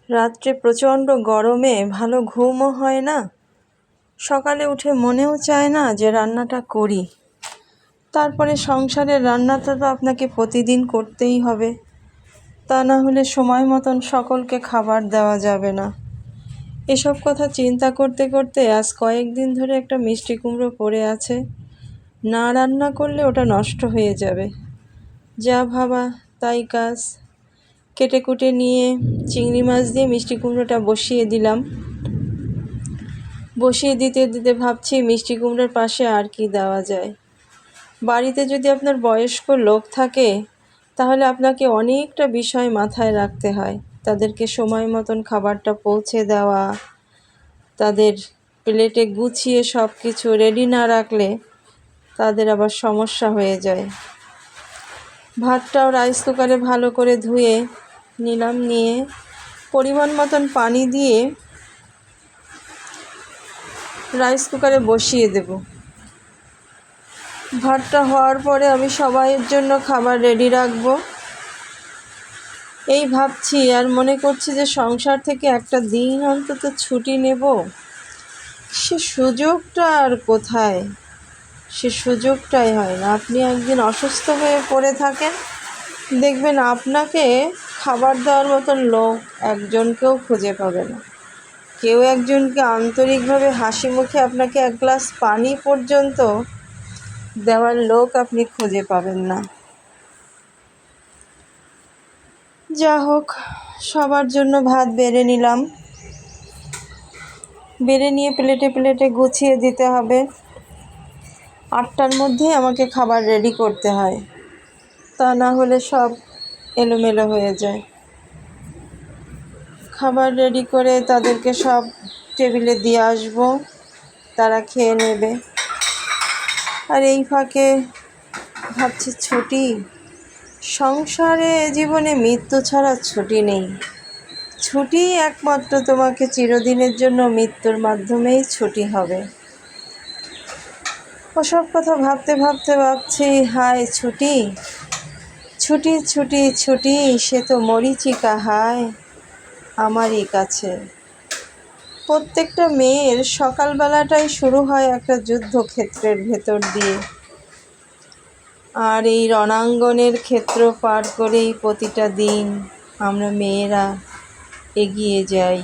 রাত্রে প্রচণ্ড গরমে ভালো ঘুমও হয় না, সকালে উঠে মনেও চায় না যে রান্নাটা করি। তারপরে সংসারের রান্নাটা তো আপনাকে প্রতিদিন করতেই হবে, তা না হলে সময় মতন সকলকে খাবার দেওয়া যাবে না। এসব কথা চিন্তা করতে করতে আজ কয়েকদিন ধরে একটা মিষ্টি কুমড়ো পড়ে আছে, না রান্না করলে ওটা নষ্ট হয়ে যাবে। যা ভাবা তাই কাজ। কেটে কুটে নিয়ে চিংড়ি মাছ দিয়ে মিষ্টি কুমড়োটা বসিয়ে দিলাম। বসিয়ে দিতে দিতে ভাবছি মিষ্টি কুমড়োর পাশে আর কি দেওয়া যায়। বাড়িতে যদি আপনার বয়স্ক লোক থাকে তাহলে আপনাকে অনেকটা বিষয় মাথায় রাখতে হয়। তাদেরকে সময় মতন খাবারটা পৌঁছে দেওয়া, তাদের প্লেটে গুছিয়ে সব কিছু রেডি না রাখলে তাদের আবার সমস্যা হয়ে যায়। ভাতটাও রাইস কুকারে ভালো করে ধুয়ে নিলাম, নিয়ে পরিমাণ মতন পানি দিয়ে রাইস কুকারে বসিয়ে দেব। ভাতটা হওয়ার পরে আমি সবাইয়ের জন্য খাবার রেডি রাখবো এই ভাবছি, আর মনে করছি যে সংসার থেকে একটা দিন অন্তত ছুটি নেব। সে সুযোগটা আর কোথায়, সে সুযোগটাই হয় না। আপনি একদিন অসুস্থ হয়ে পড়ে থাকেন, দেখবেন আপনাকে খাবার দেওয়ার মতন লোক একজনকেও খুঁজে পাবে না। কেউ একজনকে আন্তরিকভাবে হাসি মুখে আপনাকে এক গ্লাস পানি পর্যন্ত দেওয়ার লোক আপনি খুঁজে পাবেন না। যা হোক, সবার জন্য ভাত বেড়ে নিলাম। বেড়ে নিয়ে প্লেটে প্লেটে গুছিয়ে দিতে হবে। 8টার মধ্যে আমাকে খাবার রেডি করতে হয়, তা না হলে সব এলোমেলো হয়ে যায়। খাবার রেডি করে তাদেরকে সব টেবিলে দিয়ে আসবো, তারা খেয়ে নেবে। আর এই ফাঁকে ভাবছি ছুটি, সংসারে জীবনে মৃত্যু ছাড়া ছুটি নেই। ছুটি একমাত্র তোমাকে চিরদিনের জন্য মৃত্যুর মাধ্যমেই ছুটি হবে। ওসব কথা ভাবতে ভাবতে ভাবছি, হায় ছুটি, ছুটি ছুটি ছুটি, সে তো মরীচিকা হায় আমারই কাছে। প্রত্যেকটা মেয়ের সকালবেলাটাই শুরু হয় একটা যুদ্ধক্ষেত্রের ভেতর দিয়ে, আর এই রণাঙ্গনের ক্ষেত্র পার করেই প্রতিটা দিন আমরা মেয়েরা এগিয়ে যাই।